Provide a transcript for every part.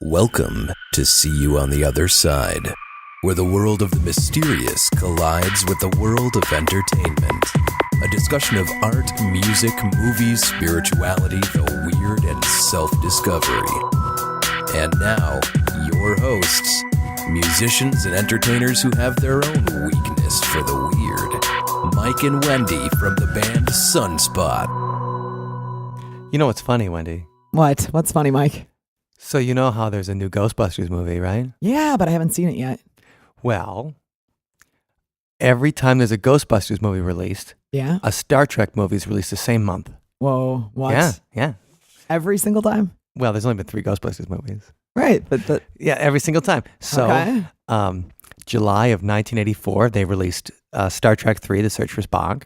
Welcome to See You on the Other Side, where the world of the mysterious collides with the world of entertainment. A discussion of art, music, movies, spirituality, the weird, and self-discovery. And now, your hosts, musicians and entertainers who have their own weakness for the weird, Mike and Wendy from the band Sunspot. You know what's funny, Wendy? What? What's funny, Mike? So you know how there's a new Ghostbusters movie, right? Yeah, but I haven't seen it yet. Well, every time there's a Ghostbusters movie released, Yeah? a Star Trek movie is released the same month. Whoa, what? Yeah. Every single time? Well, there's only been 3 Ghostbusters movies. Right, but Yeah, every single time. So, okay. July of 1984, they released Star Trek 3, The Search for Spock.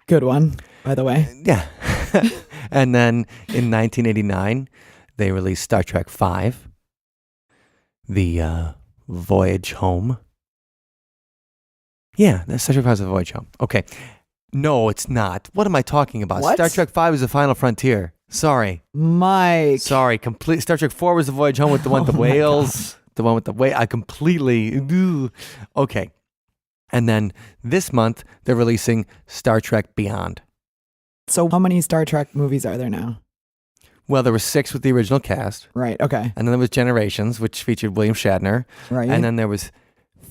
Good one, by the way. Yeah. And then in 1989, they released Star Trek 5, The Voyage Home. Yeah, that's Star Trek 5 is The Voyage Home. Okay. No, it's not. What am I talking about? What? Star Trek 5 is The Final Frontier. Sorry. Mike. Sorry. Complete. Star Trek 4 was The Voyage Home with the one with the Oh my whales. The one with the whale. I completely. Okay. And then this month, they're releasing Star Trek Beyond. So how many Star Trek movies are there now? Well, there were 6 with the original cast. Right, okay. And then there was Generations, which featured William Shatner. Right. And then there was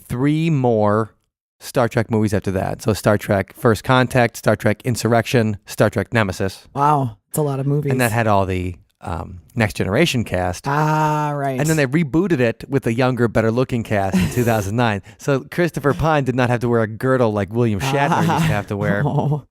3 more Star Trek movies after that. So Star Trek First Contact, Star Trek Insurrection, Star Trek Nemesis. Wow, it's a lot of movies. And that had all the Next Generation cast. Ah, right. And then they rebooted it with a younger, better-looking cast in 2009. So Christopher Pine did not have to wear a girdle like William Shatner used to have to wear. Oh.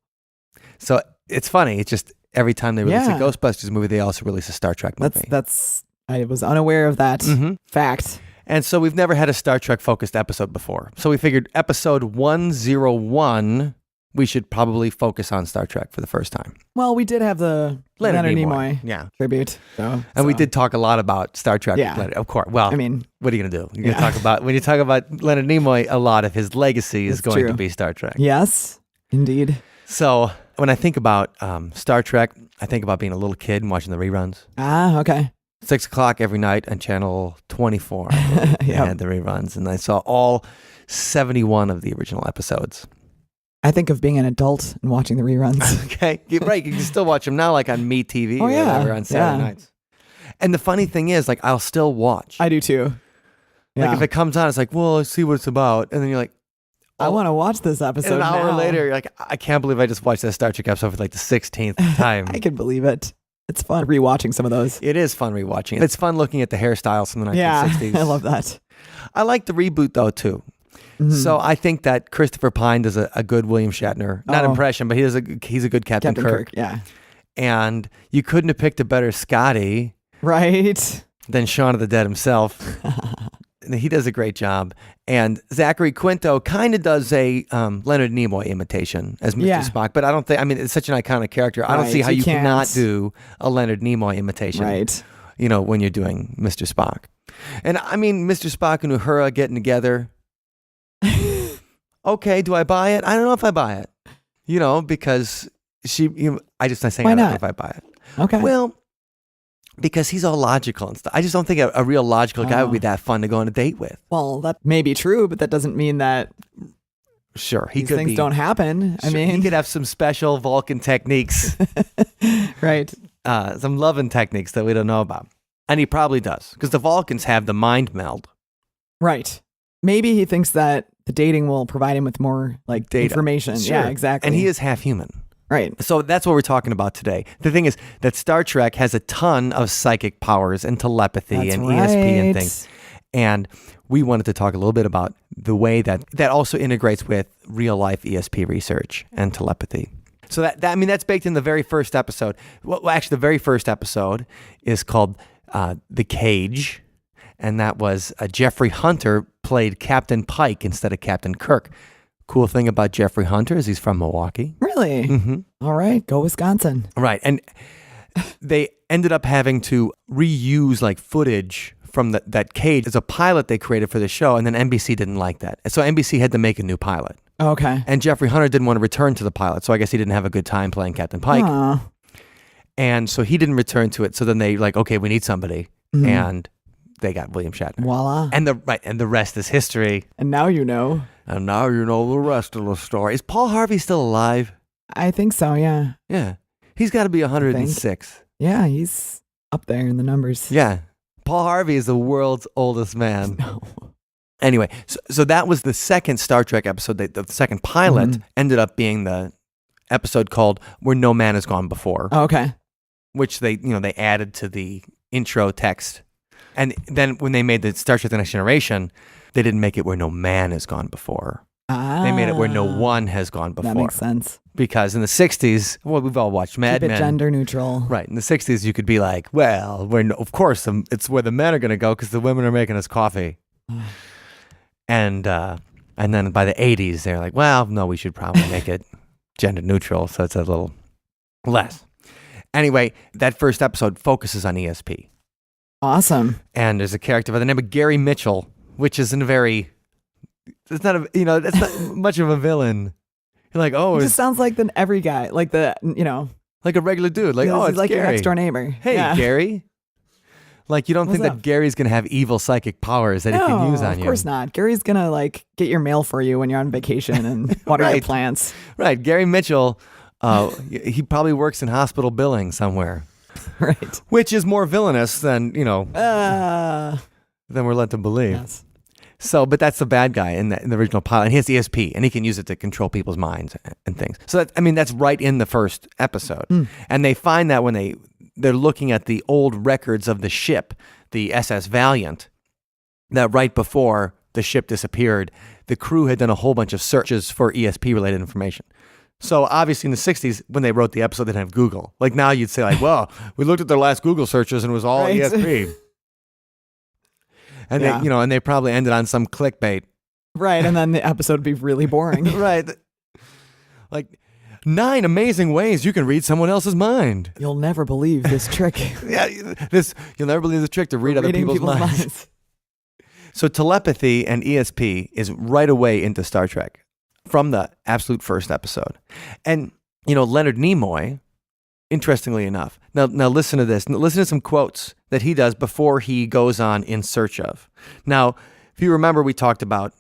So it's funny. It's just every time they release Yeah. a Ghostbusters movie, they also release a Star Trek movie. That's I was unaware of that Mhm. fact. And so we've never had a Star Trek focused episode before. So we figured episode 101, we should probably focus on Star Trek for the first time. Well, we did have the Leonard Nimoy Yeah. tribute. So, And we did talk a lot about Star Trek. Yeah. Of course. Well, I mean, what are you going to do? You're going to Yeah. talk about, when you talk about Leonard Nimoy, a lot of his legacy is That's going to true. be Star Trek. yes, indeed. So when I think about Star Trek, I think about being a little kid and watching the reruns. Ah, okay. 6 o'clock every night on channel 24. I believe. They Yep. had the reruns, and I saw all 71 of the original episodes. I think of being an adult and watching the reruns. Okay, you're right. You can still watch them now, like on MeTV Oh, or yeah. whatever on Saturday Yeah. nights. And the funny thing is, like, I'll still watch. I do too. Like, Yeah. if it comes on, it's like, well, let's see what it's about. And then you're like, I want to watch this and episode an hour now. later, you're like, I can't believe I just watched that Star Trek episode for like the 16th time. I can believe it. It's fun rewatching some of those. It is fun rewatching. It's fun looking at the hairstyles from the 1960s. Yeah, I love that. I like the reboot, though, too. Mhm. So I think that Christopher Pine does a good William Shatner, not Oh. impression, but he's a good Captain Kirk. Yeah. And you couldn't have picked a better Scotty Right. than Shaun of the Dead himself. He does a great job. And Zachary Quinto kind of does a Leonard Nimoy imitation as Mr. Yeah. Spock, but I don't think, I mean, it's such an iconic character. I don't Right, see how you you can't. cannot do a Leonard Nimoy imitation, Right. you know, when you're doing Mr. Spock. And I mean, Mr. Spock and Uhura getting together. Okay, do I buy it? I don't know if I buy it. You know, because I just not saying Why I don't know not? if I buy it. Okay. Well, because he's all logical and stuff. I just don't think a real logical guy would be Oh. that fun to go on a date with. Well, that may be true, but that doesn't mean that Sure, he these could things be. don't happen. I Sure, he mean, could have some special Vulcan techniques, right. some loving techniques that we don't know about, and he probably does because the Vulcans have the mind meld. Right. Maybe he thinks that the dating will provide him with more like Data. information. Sure. Yeah, exactly. And he is half human. right. So that's what we're talking about today. The thing is that Star Trek has a ton of psychic powers and telepathy That's and right. ESP and things. And we wanted to talk a little bit about the way that also integrates with real life ESP research and telepathy. So that I mean, that's baked in the very first episode. Well, actually, the very first episode is called The Cage. And that was Jeffrey Hunter played Captain Pike instead of Captain Kirk. Cool thing about Jeffrey Hunter is he's from Milwaukee. Really? Mm-hmm. All right. Go Wisconsin. Right. And they ended up having to reuse like footage from that Cage as a pilot they created for the show. And then NBC didn't like that. So NBC had to make a new pilot. Okay. And Jeffrey Hunter didn't want to return to the pilot. So I guess he didn't have a good time playing Captain Pike. Aw. And so he didn't return to it. So then they like, okay, we need somebody. Mhm. And they got William Shatner. Voila. And the rest is history. And now you know. And now you know the rest of the story. Is Paul Harvey still alive? I think so, yeah. Yeah. He's got to be 106. Yeah, he's up there in the numbers. Yeah. Paul Harvey is the world's oldest man. No. Anyway, so that was the second Star Trek episode. The second pilot ended up being the episode called Where No Man Has Gone Before, Okay. which they added to the intro text. And then when they made the Star Trek The Next Generation, they didn't make it Where No Man Has Gone Before. They made it Where No One Has Gone Before. That makes sense. Because in the 60s, well, we've all watched Mad Keep it Men. gender neutral. Right. In the 60s, you could be like, well, of course, it's where the men are going to go because the women are making us coffee. And then by the 80s, they're like, well, no, we should probably make it gender neutral, so it's a little less. Anyway, that first episode focuses on ESP. Awesome. And there's a character by the name of Gary Mitchell, which isn't it's not much of a villain. You're like, oh, It it's just sounds like every guy, like like a regular dude. Like, oh, he's it's like your Gary. next door neighbor. Hey, Yeah. Gary. Like, you don't What's think up? that Gary's going to have evil psychic powers that he can use on of you. course not. Gary's gonna get your mail for you when you're on vacation and water your Right. plants. Right. Gary Mitchell, he probably works in hospital billing somewhere, Right. which is more villainous than we're led to believe. Yes. So, but that's the bad guy in the original pilot. And he has ESP, and he can use it to control people's minds and things. So, that's right in the first episode. And they find that when they're looking at the old records of the ship, the SS Valiant, that right before the ship disappeared, the crew had done a whole bunch of searches for ESP-related information. So obviously in the 60s, when they wrote the episode, they didn't have Google. Like now you'd say like, well, we looked at their last Google searches and it was all Right. ESP. And Yeah. they probably ended on some clickbait. Right. And then the episode would be really boring. Right. Like 9 amazing ways you can read someone else's mind. You'll never believe this trick. Yeah, you'll never believe the trick to read other Reading people's minds. So telepathy and ESP is right away into Star Trek from the absolute first episode. And, Leonard Nimoy, interestingly enough, now listen to this. Listen to some quotes that he does before he goes on In Search Of. Now, if you remember, we talked about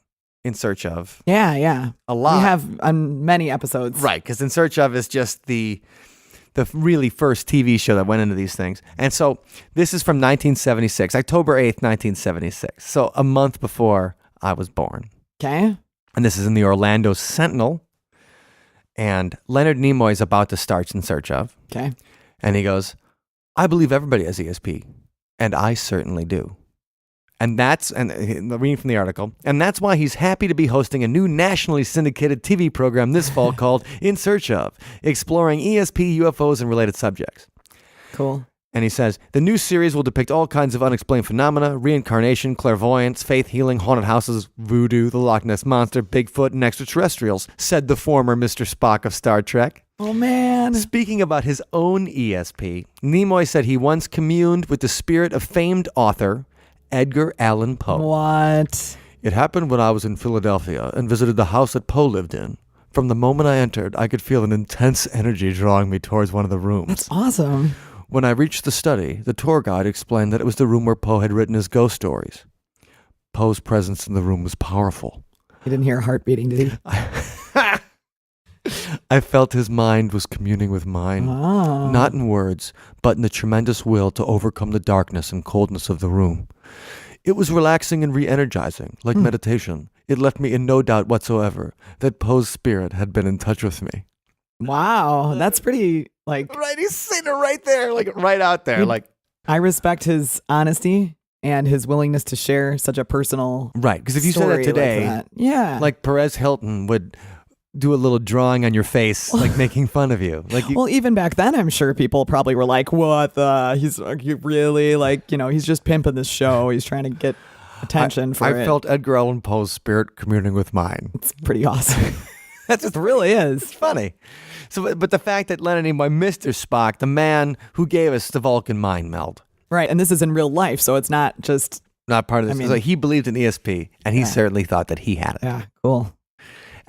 In Search Of Yeah. a lot. We have on many episodes. Right, because In Search Of is just the really first TV show that went into these things. And so this is from 1976, October 8th, 1976. So a month before I was born. Okay. And this is in the Orlando Sentinel. And Leonard Nimoy is about to start In Search Of. Okay. And he goes, I believe everybody has ESP. And I certainly do. And reading from the article, and that's why he's happy to be hosting a new nationally syndicated TV program this fall called In Search Of, exploring ESP, UFOs, and related subjects. Cool. And he says, the new series will depict all kinds of unexplained phenomena, reincarnation, clairvoyance, faith healing, haunted houses, voodoo, the Loch Ness Monster, Bigfoot, and extraterrestrials, said the former Mr. Spock of Star Trek. Oh, man. Speaking about his own ESP, Nimoy said he once communed with the spirit of famed author Edgar Allan Poe. What? It happened when I was in Philadelphia and visited the house that Poe lived in. From the moment I entered, I could feel an intense energy drawing me towards one of the rooms. That's awesome. When I reached the study, the tour guide explained that it was the room where Poe had written his ghost stories. Poe's presence in the room was powerful. He didn't hear a heart beating, did he? I felt his mind was communing with mine, Oh. not in words, but in the tremendous will to overcome the darkness and coldness of the room. It was relaxing and re-energizing, like meditation. It left me in no doubt whatsoever that Poe's spirit had been in touch with me. Wow. That's pretty, Right, he's sitting right there, like right out there. Like, I respect his honesty and his willingness to share such a personal right, because if you said that story today, like that. Yeah. like Perez Hilton would do a little drawing on your face, like making fun of you. Like, well, even back then, I'm sure people probably were like, what the? He's you really he's just pimping this show. He's trying to get attention for I it. felt Edgar Allan Poe's spirit communing with mine. It's pretty awesome. That's just It really is. funny. So, but the fact that Leonard Nimoy, Mr. Spock, the man who gave us the Vulcan mind meld, Right. And this is in real life, so it's not just, not part of this. I mean- So he believed in ESP, and he Yeah. certainly thought that he had it. yeah, cool.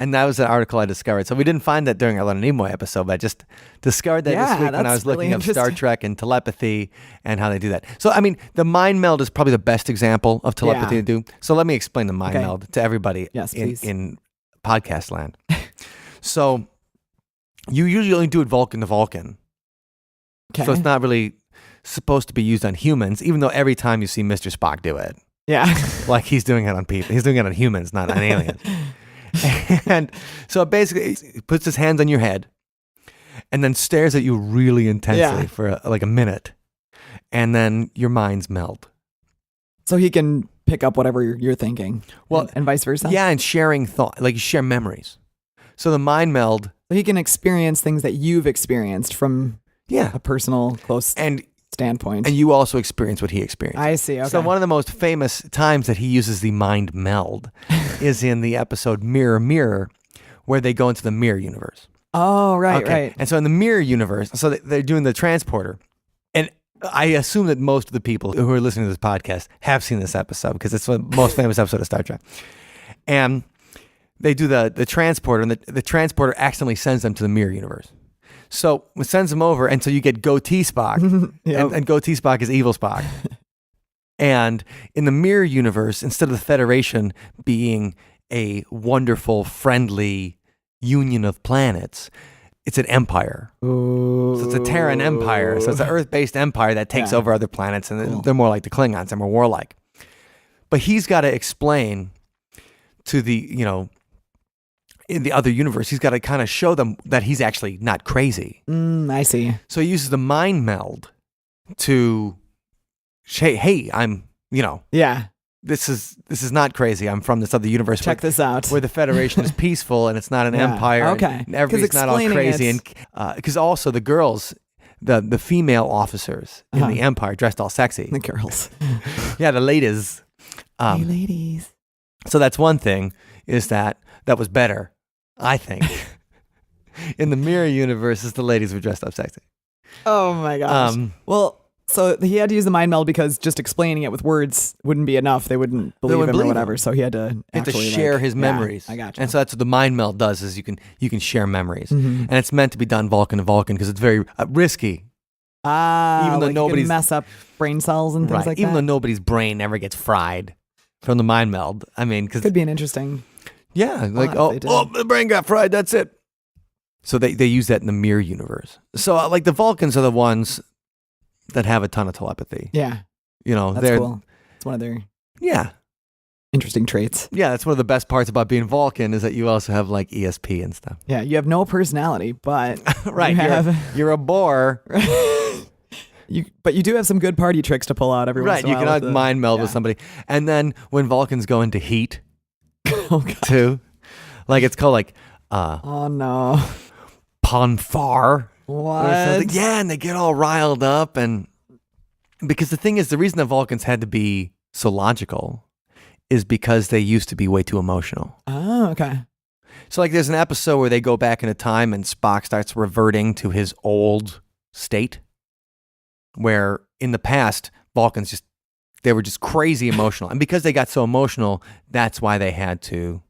And that was an article I discovered. So we didn't find that during our Leonard Nimoy episode, but I just discovered that this week when I was looking up Star Trek and telepathy and how they do that. So, I mean, the mind meld is probably the best example of telepathy to do. So let me explain the mind meld to everybody in podcast land. So you usually only do it Vulcan to Vulcan. Okay. So it's not really supposed to be used on humans, even though every time you see Mr. Spock do it. Yeah. Like he's doing it on people. He's doing it on humans, not on aliens. And so basically he puts his hands on your head and then stares at you really intensely for like a minute. And then your minds meld. So he can pick up whatever you're thinking. Well, and vice versa. Yeah, and sharing thought, like you share memories. So the mind meld. So he can experience things that you've experienced from a personal, close standpoint. And you also experience what he experienced. I see. Okay. So one of the most famous times that he uses the mind meld is in the episode Mirror, Mirror, where they go into the mirror universe. Oh, right, right. And so in the mirror universe, so they're doing the transporter. And I assume that most of the people who are listening to this podcast have seen this episode because it's the most famous episode of Star Trek. And they do the transporter, and the transporter accidentally sends them to the mirror universe. So it sends them over, and so you get Goatee Spock, and Goatee Spock is evil Spock. And in the mirror universe, instead of the Federation being a wonderful, friendly union of planets, it's an empire. Ooh. So it's a Terran empire. So it's an Earth-based empire that takes over other planets, and they're more like the Klingons. They're more warlike. But he's got to explain to the, in the other universe, he's got to kind of show them that he's actually not crazy. I see. So he uses the mind meld to say, hey, I'm, this is not crazy. I'm from this other universe. Check this out. Where the Federation is peaceful and it's not an empire. Okay. And everybody's not all crazy. And because also the girls, the female officers in the empire dressed all sexy. The girls. Yeah, the ladies. Hey, ladies. So that's one thing, is that was better, I think. In the mirror universe, the ladies were dressed up sexy. Oh my gosh. Well, so he had to use the mind meld because just explaining it with words wouldn't be enough. They wouldn't believe him or whatever. So he had to share his memories. I gotcha. And so that's what the mind meld does, is you can share memories. And it's meant to be done Vulcan to Vulcan because it's very risky. Even though nobody's you can mess up brain cells and things like that. Even though nobody's brain ever gets fried from the mind meld. I mean, because could be an interesting. Yeah, like the brain got fried. That's it. So they use that in the mirror universe. So like the Vulcans are the ones that have a ton of telepathy. Yeah, that's they're cool. It's one of their interesting traits. Yeah, that's one of the best parts about being Vulcan, is that you also have like ESP and stuff. Yeah, you have no personality, but right, you're a bore. But you do have some good party tricks to pull out every once in a while. Right, you can mind meld with somebody. And then when Vulcans go into heat, too, like it's called like oh no, Ponfar. What? Yeah, and they get all riled up, and because the thing is, the reason the Vulcans had to be so logical is because they used to be way too emotional. Oh, okay. So like there's an episode where they go back into time and Spock starts reverting to his old state, where in the past Vulcans they were just crazy emotional, and because they got so emotional, that's why they had to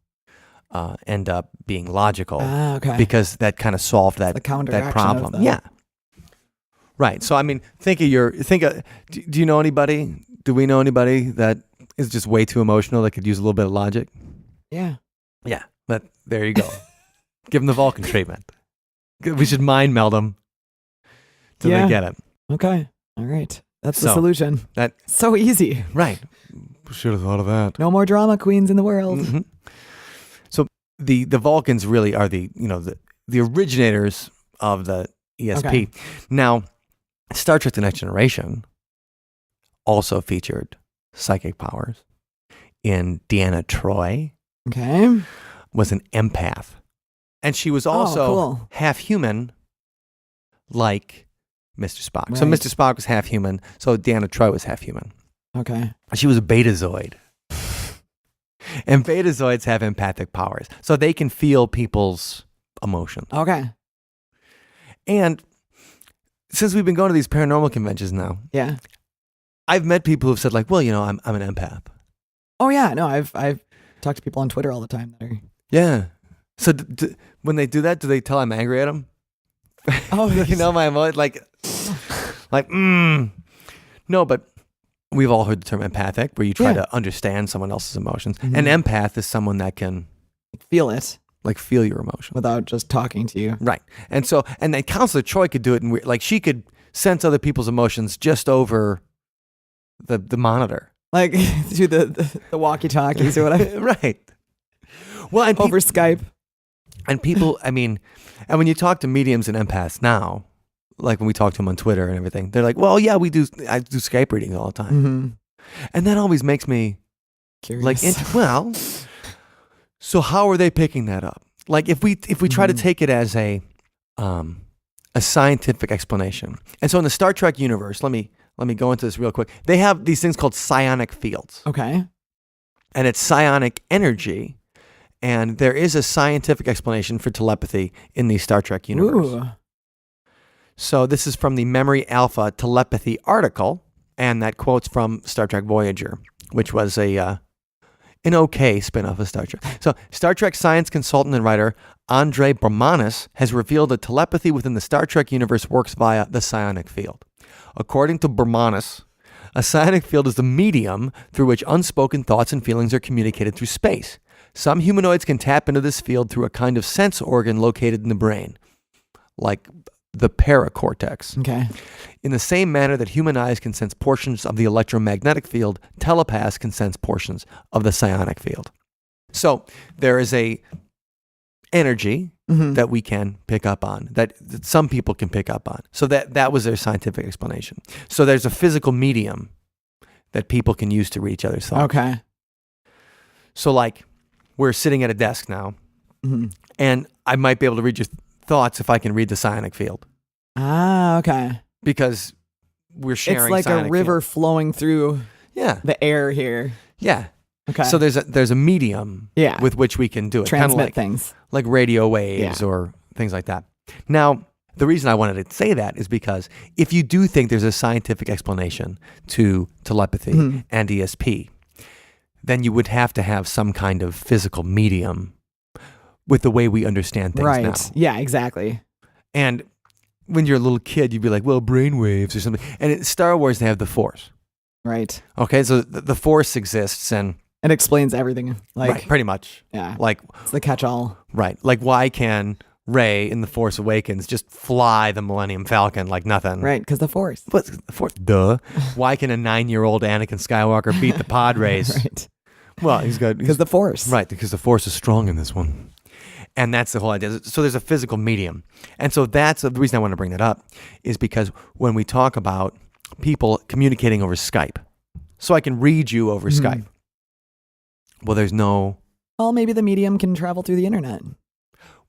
end up being logical. Okay. Because that kind of solved that problem. Yeah. Right. So I mean, do you know anybody? Do we know anybody that is just way too emotional that could use a little bit of logic? Yeah. Yeah. But there you go. Give them the Vulcan treatment. We should mind meld them till they get it. Okay. All right. That's the solution. That's so easy. Right. Should have thought of that. No more drama queens in the world. Mm-hmm. So the Vulcans really are the originators of the ESP. Okay. Now, Star Trek: The Next Generation also featured psychic powers. In Deanna Troi, was an empath, and she was also half human, like Mr. Spock. Right. So Mr. Spock was half human. So Deanna Troi was half human. Okay. She was a Betazoid. And Betazoids have empathic powers. So they can feel people's emotions. Okay. And since we've been going to these paranormal conventions now, I've met people who've said like, well, I'm an empath. Oh yeah, no, I've talked to people on Twitter all the time that are So when they do that, do they tell I'm angry at them? Oh, you know my emotion, No, but we've all heard the term empathic, where you try to understand someone else's emotions. Mm-hmm. An empath is someone that can feel it, feel your emotion without just talking to you. Right. And then Counselor Troy could do it, and she could sense other people's emotions just over the monitor, like through the walkie-talkies or whatever. Right. Well, and over Skype. And people, and when you talk to mediums and empaths now, like when we talk to them on Twitter and everything, they're like, well, yeah, I do Skype readings all the time. Mm-hmm. And that always makes me curious. So how are they picking that up? Like if we try to take it as a scientific explanation. And so in the Star Trek universe, let me go into this real quick. They have these things called psionic fields. Okay. And it's psionic energy. And there is a scientific explanation for telepathy in the Star Trek universe. Ooh. So this is from the Memory Alpha telepathy article, and that quote's from Star Trek Voyager, which was an okay spin-off of Star Trek. So Star Trek science consultant and writer Andre Bormanis has revealed that telepathy within the Star Trek universe works via the psionic field. According to Bormanis, a psionic field is the medium through which unspoken thoughts and feelings are communicated through space. Some humanoids can tap into this field through a kind of sense organ located in the brain, like the paracortex. Okay. In the same manner that human eyes can sense portions of the electromagnetic field, telepaths can sense portions of the psionic field. So there is a energy that we can pick up on, that some people can pick up on. So that was their scientific explanation. So there's a physical medium that people can use to read each other's thoughts. Okay. So like we're sitting at a desk now, and I might be able to read your thoughts if I can read the psionic field. Ah, okay. Because we're sharing. It's like a river flowing through the air here. Yeah. Okay. So there's a medium with which we can do it. Transmit things. Like radio waves or things like that. Now, the reason I wanted to say that is because if you do think there's a scientific explanation to telepathy and ESP, then you would have to have some kind of physical medium with the way we understand things now. Yeah, exactly. And when you're a little kid, you'd be like, well, brainwaves or something. And in Star Wars, they have the Force. Right. Okay, so the Force exists and it explains everything. Right, pretty much. Yeah. Like it's the catch-all. Right. Like why can Rey in The Force Awakens just fly the Millennium Falcon like nothing? Right, because the Force. But the Force, duh. Why can a 9-year-old Anakin Skywalker beat the pod race? Right. Well, because the Force. Right, because the Force is strong in this one. And that's the whole idea. So there's a physical medium. And so that's the reason I want to bring that up is because when we talk about people communicating over Skype, so I can read you over Skype. Well, there's no... Well, maybe the medium can travel through the internet.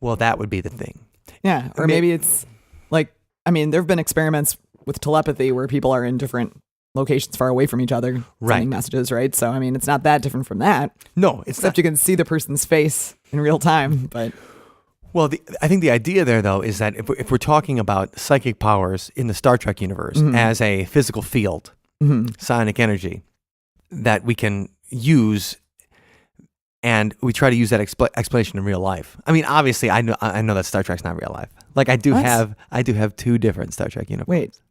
Well, that would be the thing. Yeah, or maybe it's like, there have been experiments with telepathy where people are in different locations far away from each other sending messages, right? So, it's not that different from that. No, it's except you can see the person's face in real time, but... Well, I think the idea there, though, is that if we're talking about psychic powers in the Star Trek universe as a physical field, psionic energy, that we can use... And we try to use that explanation in real life. Obviously, I know that Star Trek's not real life. Like I do have 2 different Star Trek universes. Wait,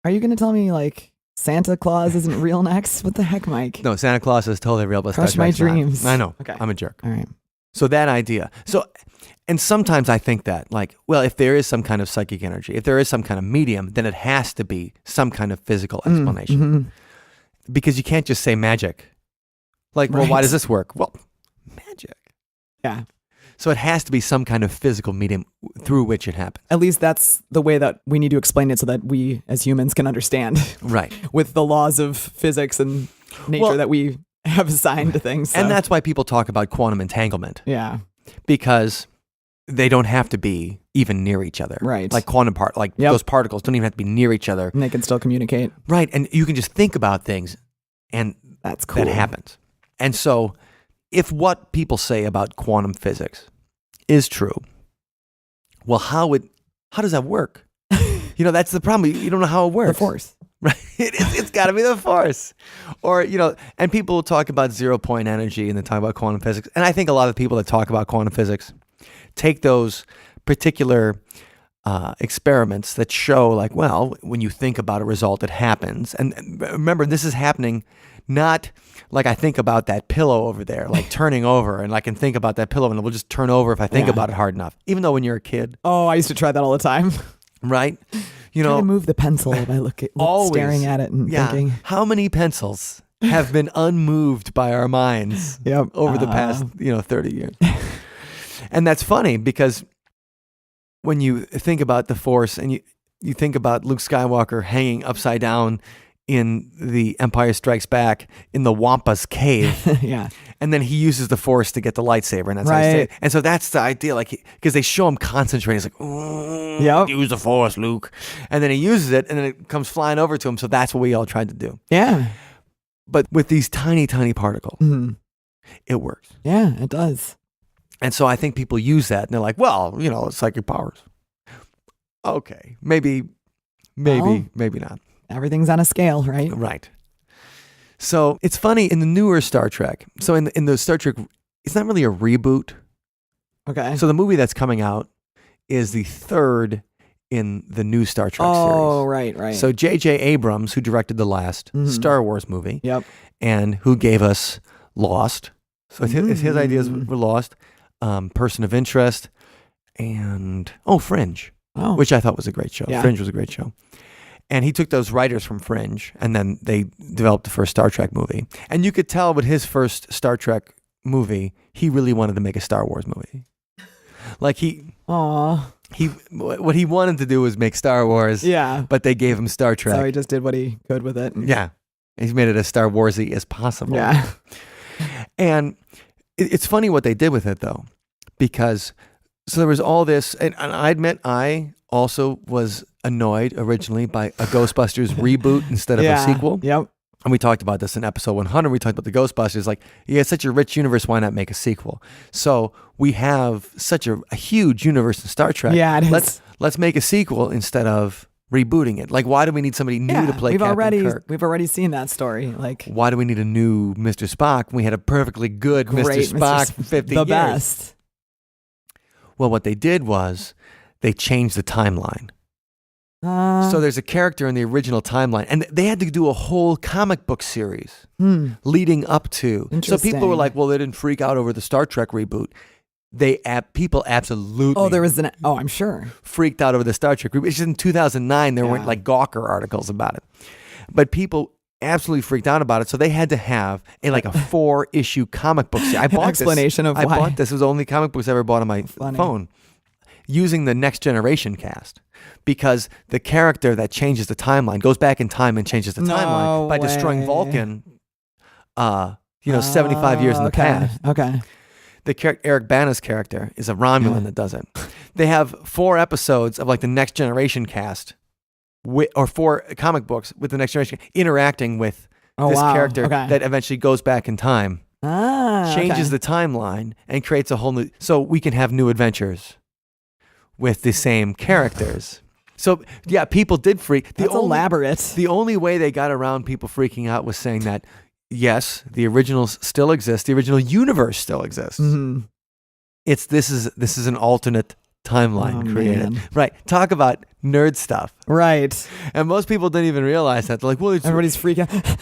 are you going to tell me like Santa Claus isn't real next? What the heck, Mike? No, Santa Claus is totally real, but Crush Star Trek's my dreams. not. I know. Okay, I'm a jerk. All right. So that idea. And sometimes I think that like, well, if there is some kind of psychic energy, if there is some kind of medium, then it has to be some kind of physical explanation, because you can't just say magic. Like, well, why does this work? Well. Magic. Yeah. So it has to be some kind of physical medium through which it happens. At least that's the way that we need to explain it so that we as humans can understand. Right. With the laws of physics and nature that we have assigned to things. So. And that's why people talk about quantum entanglement. Yeah. Because they don't have to be even near each other. Right. Like those particles don't even have to be near each other. And they can still communicate. Right. And you can just think about things and that's cool. That happens. And so if what people say about quantum physics is true, well, how does that work? That's the problem. You don't know how it works. The Force. Right. It's got to be the Force. Or, and people talk about 0 point energy and they talk about quantum physics. And I think a lot of people that talk about quantum physics, take those particular experiments that show like, well, when you think about a result, it happens. And remember, this is happening not like I think about that pillow over there, like turning over, and I can think about that pillow and it will just turn over if I think about it hard enough. Even though when you're a kid. Oh, I used to try that all the time. Right? You Trying know, to move the pencil by staring at it and thinking. How many pencils have been unmoved by our minds over the past 30 years? And that's funny because when you think about the Force and you think about Luke Skywalker hanging upside down in the Empire Strikes Back in the Wampa's cave. Yeah. And then he uses the Force to get the lightsaber, and that's how he say it. And so that's the idea, like, because they show him concentrating. He's like, use the Force, Luke. And then he uses it, and then it comes flying over to him. So that's what we all tried to do. Yeah. But with these tiny, tiny particles, it works. Yeah, it does. And so I think people use that, and they're like, well, it's psychic powers. Okay, maybe not. Everything's on a scale, right? Right. So it's funny in the newer Star Trek. So in the Star Trek, it's not really a reboot. Okay. So the movie that's coming out is the third in the new Star Trek series. Oh, right. So J.J. Abrams, who directed the last Star Wars movie, and who gave us Lost. So his ideas were Lost, Person of Interest, and Fringe, which I thought was a great show. Yeah. Fringe was a great show. And he took those writers from Fringe, and then they developed the first Star Trek movie. And you could tell with his first Star Trek movie, he really wanted to make a Star Wars movie. Like what he wanted to do was make Star Wars. Yeah. But they gave him Star Trek. So he just did what he could with it. Yeah. He's made it as Star Warsy as possible. Yeah. And it's funny what they did with it, though, because so there was all this, and I admit I also was annoyed originally by a Ghostbusters reboot instead of a sequel. Yep. And we talked about this in episode 100. We talked about the Ghostbusters. Like, it's such a rich universe. Why not make a sequel? So we have such a huge universe in Star Trek. Yeah, it is. Let's make a sequel instead of rebooting it. Like, why do we need somebody new to play Captain Kirk? We've already seen that story. Like, why do we need a new Mr. Spock when we had a perfectly good Mr. Spock for 50 years? The best. Well, what they did was they changed the timeline. So there's a character in the original timeline, and they had to do a whole comic book series leading up to. So people were like, well, they didn't freak out over the Star Trek reboot. People absolutely I'm sure. freaked out over the Star Trek reboot. It's just in 2009, there weren't like Gawker articles about it. But people absolutely freaked out about it, so they had to have a 4-issue comic book series. I bought explanation of why. I bought this. It was the only comic books I ever bought on my phone, using the Next Generation cast, because the character that changes the timeline goes back in time and changes the timeline by destroying Vulcan. 75 years in the past. Okay. Eric Bana's character is a Romulan that does it. They have 4 episodes of the Next Generation cast. Or 4 comic books with the Next Generation interacting with this character that eventually goes back in time, changes the timeline, and creates a whole new. So we can have new adventures with the same characters. So yeah, people did freak. That's elaborate. The only way they got around people freaking out was saying that yes, the originals still exist. The original universe still exists. Mm-hmm. This is an alternate timeline created. Man. Right. Talk about nerd stuff. Right. And most people didn't even realize that. They're like, well, everybody's freaking out.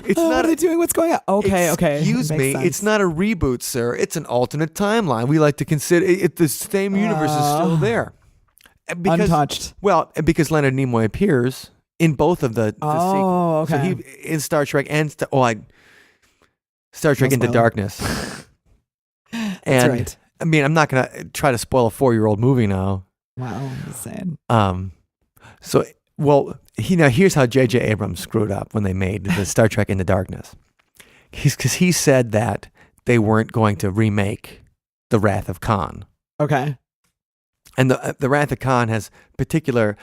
It's not what are they doing? What's going on? Okay. Excuse me. Sense. It's not a reboot, sir. It's an alternate timeline. We like to consider it. The same universe is still there. Untouched. Well, because Leonard Nimoy appears in both of the sequels. Okay. So he in Star Trek and Star Trek Into Darkness. That's right. I mean, I'm not going to try to spoil a 4-year-old movie now. Wow, I'm just saying. Here's how J.J. Abrams screwed up when they made the Star Trek Into Darkness. Because he said that they weren't going to remake The Wrath of Khan. Okay. And the Wrath of Khan has particular.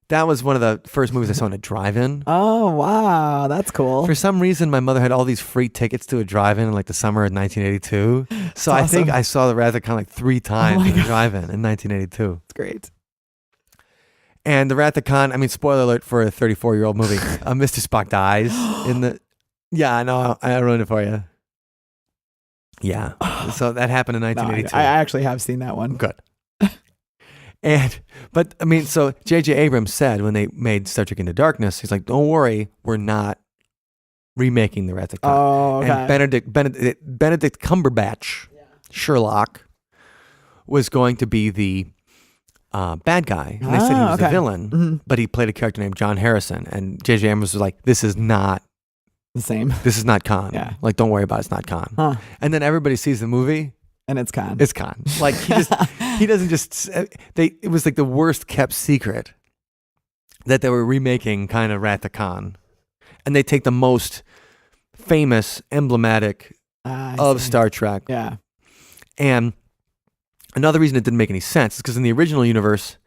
That was one of the first movies I saw in a drive-in. Oh, wow. That's cool. For some reason, my mother had all these free tickets to a drive-in in the summer of 1982. So I think I saw The Wrath of Khan 3 times in a drive-in in 1982. It's great. And The Wrath of Khan, I mean, spoiler alert for a 34-year-old movie. Mr. Spock dies in the... Yeah, I know. I ruined it for you. Yeah. So that happened in No, 1982. I actually have seen that one. Good. But I mean, so J.J. Abrams said when they made Star Trek Into Darkness, he's like, don't worry, we're not remaking the Wrath of Khan. Oh, okay. And Benedict Cumberbatch, Sherlock, was going to be the bad guy. And they said he was the villain, but he played a character named John Harrison. And J.J. Abrams was like, this is not the same. This is not Khan. Yeah. Like, don't worry about it. It's not Khan. Huh. And then everybody sees the movie. And it's Khan. It's Khan. Like, he doesn't just, it was like the worst kept secret that they were remaking kind of Wrath of Khan. And they take the most famous, emblematic of Star Trek. Yeah. And another reason it didn't make any sense is because in the original universe,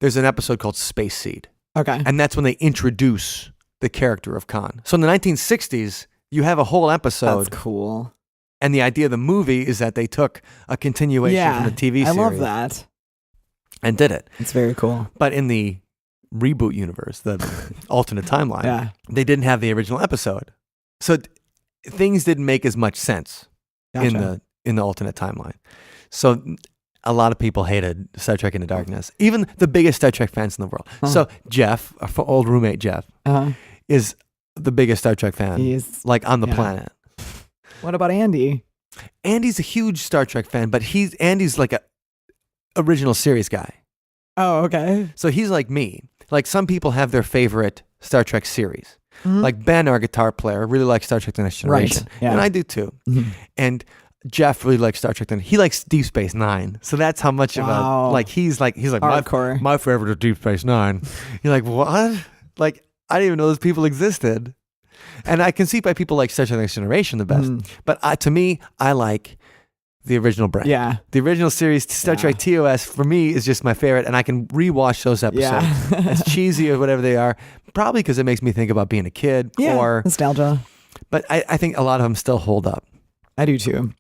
there's an episode called Space Seed. Okay. And that's when they introduce the character of Khan. So in the 1960s, you have a whole episode. That's cool. And the idea of the movie is that they took a continuation from the TV series. I love that. And did it. It's very cool. But in the reboot universe, the alternate timeline, they didn't have the original episode. So things didn't make as much sense in the alternate timeline. So a lot of people hated Star Trek Into Darkness. Even the biggest Star Trek fans in the world. So Jeff, our old roommate Jeff, is the biggest Star Trek fan like on the planet. What about Andy? Andy's a huge Star Trek fan, but Andy's like a original series guy. Oh, okay. So he's like me. Like some people have their favorite Star Trek series. Like Ben, our guitar player, really likes Star Trek The Next Generation. Right. Yeah. And I do too. And Jeff really likes Star Trek. He likes Deep Space Nine. So that's how much of a, like, he's like hardcore. My favorite is Deep Space Nine. You're like, what? Like, I didn't even know those people existed. And I can see why people like Star Trek The Next Generation the best. But to me, I like the original brand. Yeah. The original series, Star Trek TOS, for me, is just my favorite. And I can rewatch those episodes. As cheesy or whatever they are. Probably because it makes me think about being a kid. Yeah, or nostalgia. But I think a lot of them still hold up. I do too.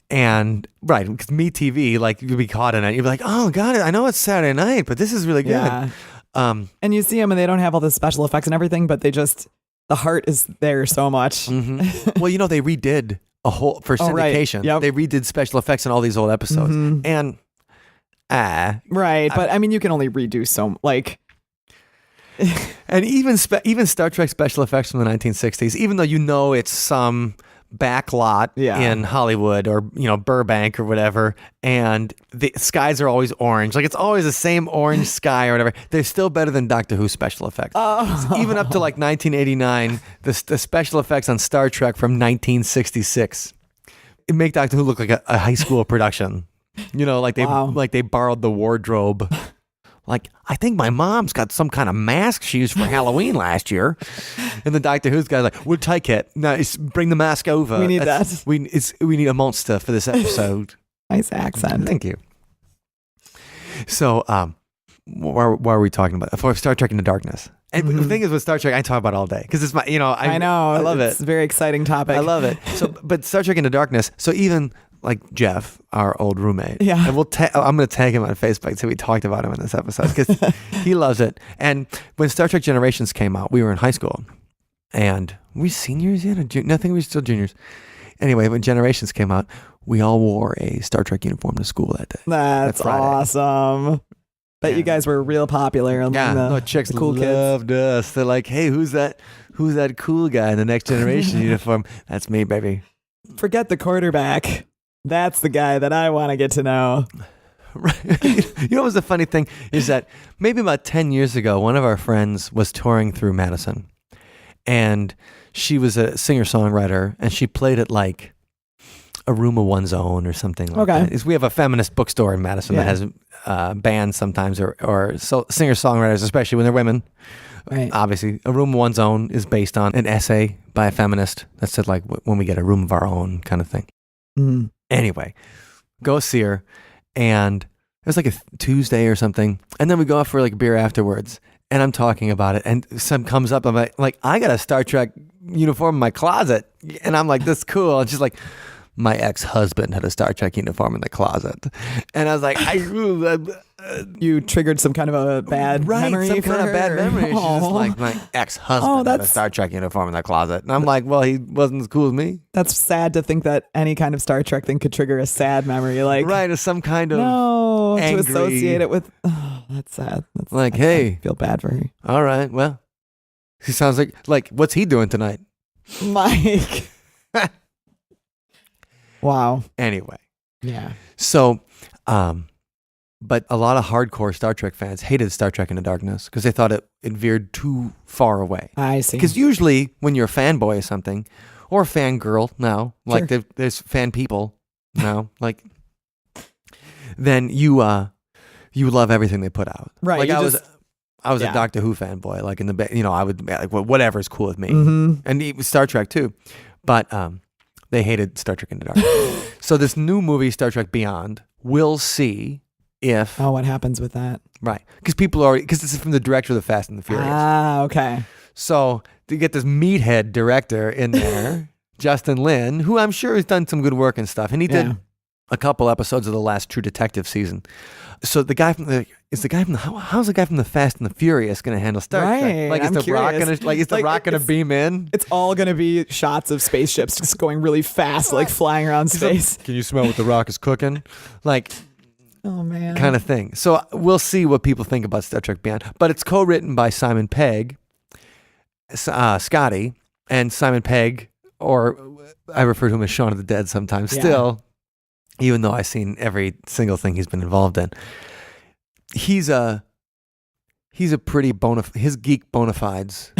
And right, because MeTV, like you'll be caught in it. You'll be like, oh, got it. I know it's Saturday night, but this is really good. Yeah. And you see them and they don't have all the special effects and everything, but the heart is there so much. Well, they redid a whole, for syndication, they redid special effects in all these old episodes. And, right. But I mean, you can only redo so, like... And even Star Trek special effects from the 1960s, even though it's some backlot in Hollywood or Burbank or whatever, and the skies are always orange, like it's always the same orange sky or whatever, they're still better than Doctor Who special effects. So even up to like 1989, the special effects on Star Trek from 1966, it make Doctor Who look like a high school production. Like they borrowed the wardrobe. Like, I think my mom's got some kind of mask she used for Halloween last year. And the Doctor Who's guy's like, we'll take it. No, bring the mask over. We need that. We need a monster for this episode. Nice accent. Thank you. So, why are we talking about? For Star Trek Into Darkness. And the thing is with Star Trek, I talk about it all day. Because it's my, I know. I love it. It's a very exciting topic. I love it. So, but Star Trek Into Darkness, so even... like Jeff, our old roommate. Yeah. And I'm going to tag him on Facebook so we talked about him in this episode because he loves it. And when Star Trek Generations came out, we were in high school. And were we seniors yet? Nothing, we were still juniors. Anyway, when Generations came out, we all wore a Star Trek uniform to school that day. That's awesome. Bet you guys were real popular among the chicks the cool loved kids. us. They're like, hey, who's that cool guy in the Next Generation uniform? That's me, baby. Forget the quarterback. That's the guy that I want to get to know. Right. You know what was the funny thing is that maybe about 10 years ago, one of our friends was touring through Madison, and she was a singer-songwriter, and she played at like a room of one's own or something like that. We have a feminist bookstore in Madison that has bands sometimes or singer-songwriters, especially when they're women. Right. Obviously, a room of one's own is based on an essay by a feminist that said like when we get a room of our own kind of thing. Anyway, go see her, and it was like a Tuesday or something, and then we go out for like a beer afterwards, and I'm talking about it, and some comes up, I'm like, I got a Star Trek uniform in my closet, and I'm like, that's cool, and she's like, my ex-husband had a Star Trek uniform in the closet, and I was like, you triggered some kind of a bad memory some for kind of bad her? memory. She's just Aw. like, my ex-husband had a Star Trek uniform in their closet. And I'm like, well, he wasn't as cool as me. That's sad to think that any kind of Star Trek thing could trigger a sad memory. Like, Right, as some kind of no, angry, to associate it with. Oh, that's sad. That's like, I hey. feel bad for her. All right, well, he sounds like, what's he doing tonight? Mike. Wow. Anyway, Yeah. so, but a lot of hardcore Star Trek fans hated Star Trek Into Darkness because they thought it veered too far away. I see. Because usually when you're a fanboy of something, or a fangirl now, like there's fan people now, like, then you love everything they put out. Right. Like I was yeah. a Doctor Who fanboy. Like in the, I would like whatever's cool with me, and it was Star Trek too, but they hated Star Trek Into Darkness. So this new movie, Star Trek Beyond, we'll see if what happens with that? right, because this is from the director of the Fast and the Furious. Ah, okay. So to get this meathead director in there, Justin Lin, who I'm sure has done some good work and stuff, and he did a couple episodes of the last True Detective season. So how's the guy from the Fast and the Furious going to handle Star Trek? Like, is The Rock going to beam in? It's all going to be shots of spaceships just going really fast, like flying around space. Can you smell what The Rock is cooking? Like, Oh man. kind of thing. So we'll see what people think about Star Trek Beyond. But it's co-written by Simon Pegg, Scotty, and Simon Pegg, or I refer to him as Shaun of the Dead sometimes. Yeah. Still, even though I've seen every single thing he's been involved in, he's a pretty his geek bona fides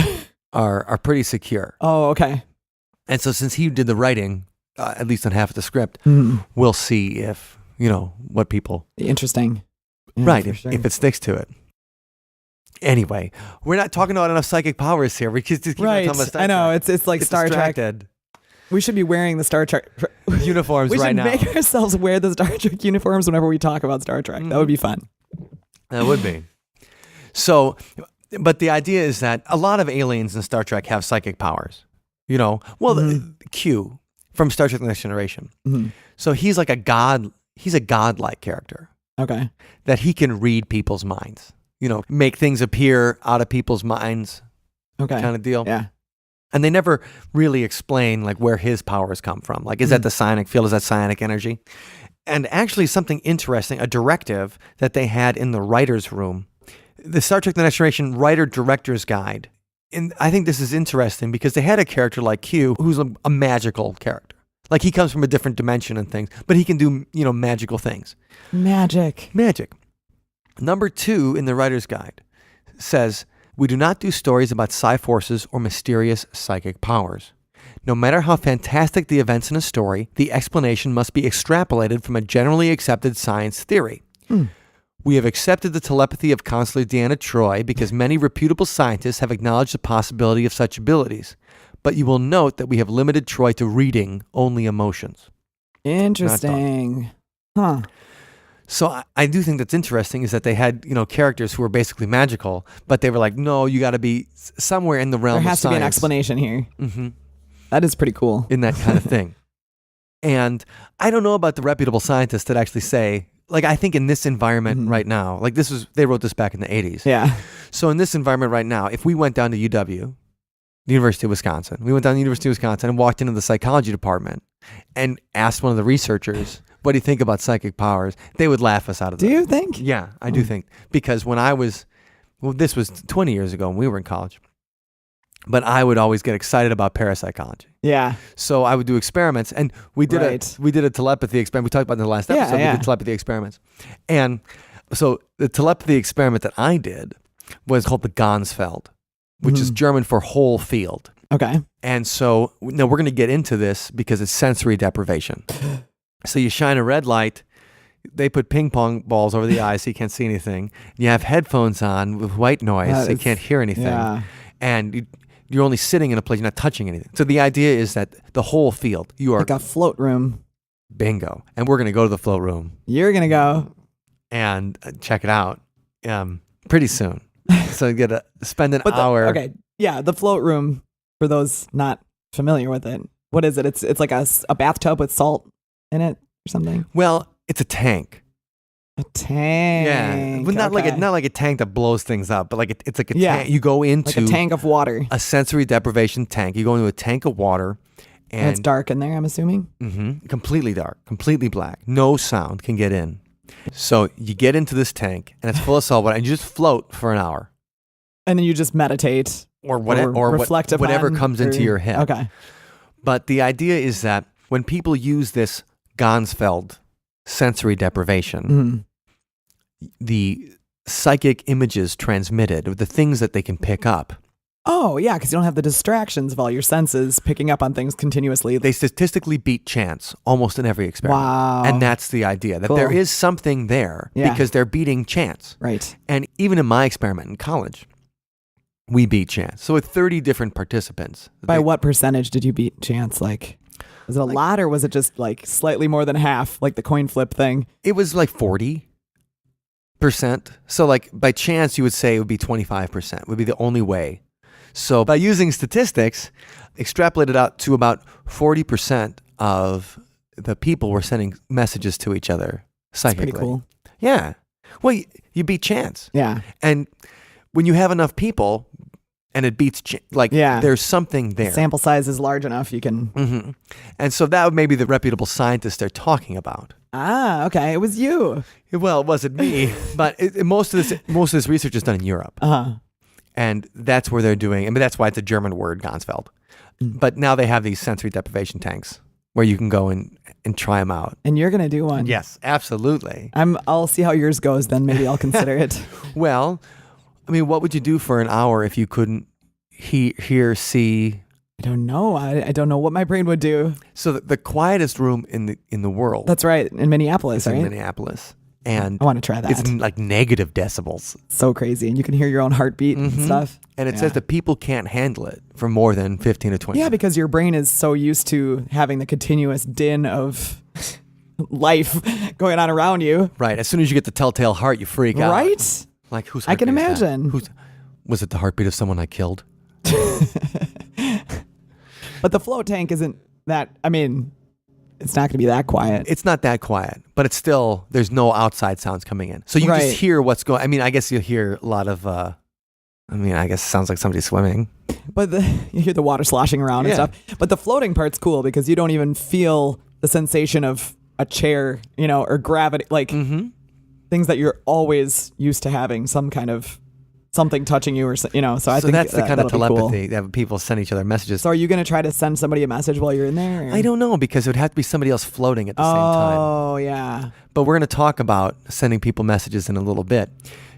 are pretty secure. Oh, okay. And so since he did the writing, at least on half of the script, we'll see if what people Interesting. Yeah, right for if, sure. if it sticks to it. Anyway, we're not talking about enough psychic powers here. We just keep on Right. talking about Star I know. Trek. It's like Get Star Trek. distracted. We should be wearing the Star Trek Uniforms we right should now. make ourselves wear the Star Trek uniforms whenever we talk about Star Trek. That would be fun. That would be. So, but the idea is that a lot of aliens in Star Trek have psychic powers. Q from Star Trek: The Next Generation. So he's like a god. He's a godlike character Okay. that he can read people's minds. Make things appear out of people's minds, Okay. kind of deal. Yeah. And they never really explain like where his powers come from. Like, is that the psionic field? Is that psionic energy? And actually something interesting, a directive that they had in the writer's room, the Star Trek: The Next Generation Writer-Director's Guide. And I think this is interesting because they had a character like Q who's a magical character. Like, he comes from a different dimension and things, but he can do, magical things. Magic. Number 2 in the writer's guide says, we do not do stories about psi-forces or mysterious psychic powers. No matter how fantastic the events in a story, the explanation must be extrapolated from a generally accepted science theory. We have accepted the telepathy of Consular Deanna Troi because many reputable scientists have acknowledged the possibility of such abilities. But you will note that we have limited Troi to reading only emotions. Interesting. Huh. So I do think that's interesting is that they had, characters who were basically magical, but they were like, no, you got to be somewhere in the realm of There has science. to be an explanation here. Mm-hmm. That is pretty cool. In that kind of thing. And I don't know about the reputable scientists that actually say, like, I think in this environment right now, like they wrote this back in the 80s. Yeah. So in this environment right now, if we went down to UW, the University of Wisconsin, and walked into the psychology department and asked one of the researchers, what do you think about psychic powers? They would laugh us out of Do you think? Yeah, I do think. Because when this was 20 years ago when we were in college, but I would always get excited about parapsychology. Yeah. So I would do experiments, and we did a telepathy experiment. We talked about it in the last episode. We did telepathy experiments. And so the telepathy experiment that I did was called the Gansfeld, which is German for whole field. Okay. And so now we're going to get into this because it's sensory deprivation. So you shine a red light, they put ping pong balls over the eyes so you can't see anything. You have headphones on with white noise so you can't hear anything. Yeah. And you're only sitting in a place, you're not touching anything. So the idea is that the whole field, you are Like a float room. bingo. And we're going to go to the float room You're going to go. and check it out pretty soon. So spend an hour. Okay. Yeah. The float room, for those not familiar with it, what is it? It's like a bathtub with salt in it or something. Well, it's a tank. A tank. Yeah, but not like a tank that blows things up, but like it's like a tank. You go into like a tank of water, a sensory deprivation tank. You go into a tank of water, and it's dark in there. I'm assuming. Completely dark, completely black. No sound can get in. So you get into this tank, and it's full of salt water, and you just float for an hour, and then you just meditate or reflect upon whatever comes into your head. Okay. But the idea is that when people use this Ganzfeld sensory deprivation, the psychic images transmitted, or the things that they can pick up. Oh, yeah, because you don't have the distractions of all your senses picking up on things continuously. They statistically beat chance almost in every experiment. Wow. And that's the idea, that there is something there because they're beating chance. Right. And even in my experiment in college, we beat chance. So with 30 different participants. By what percentage did you beat chance? Like, was it a lot or was it just like slightly more than half, like the coin flip thing? It was like 40%. So like by chance, you would say it would be 25%, would be the only way. So by using statistics, extrapolated out to about 40% of the people were sending messages to each other psychically. That's pretty cool. Yeah. Well, you beat chance. Yeah. And when you have enough people and it beats, there's something there. Sample size is large enough, you can. And so that may be the reputable scientists they're talking about. Ah, okay. It was you. Well, it wasn't me, but most of this research is done in Europe. And that's where they're doing, I mean, that's why it's a German word, Ganzfeld. But now they have these sensory deprivation tanks where you can go and try them out. And you're going to do one. Yes, absolutely. I'll see how yours goes, then maybe I'll consider it. Well, I mean, what would you do for an hour if you couldn't hear, see? I don't know. I don't know what my brain would do. So the quietest room in the world. That's right, in Minneapolis, right? In Minneapolis. And I want to try that. It's like negative decibels. So crazy. And you can hear your own heartbeat and stuff. And it says that people can't handle it for more than 15 to 20 Yeah, minutes. because your brain is so used to having the continuous din of life going on around you. Right. As soon as you get the telltale heart, you freak out. Right? Like, whose I can heartbeat is that? imagine. Was it the heartbeat of someone I killed? But the float tank isn't that, I mean, it's not going to be that quiet. It's not that quiet, but it's still, there's no outside sounds coming in. So you just hear what's going, I mean, I guess you'll hear a lot of, I guess it sounds like somebody swimming. But you hear the water sloshing around and stuff. But the floating part's cool because you don't even feel the sensation of a chair, or gravity, like things that you're always used to having, some kind of something touching you, or so I think that's the kind of telepathy cool. that people send each other messages. So are you going to try to send somebody a message while you're in there? Or? I don't know, because it would have to be somebody else floating at the same time. Oh, yeah. But we're going to talk about sending people messages in a little bit,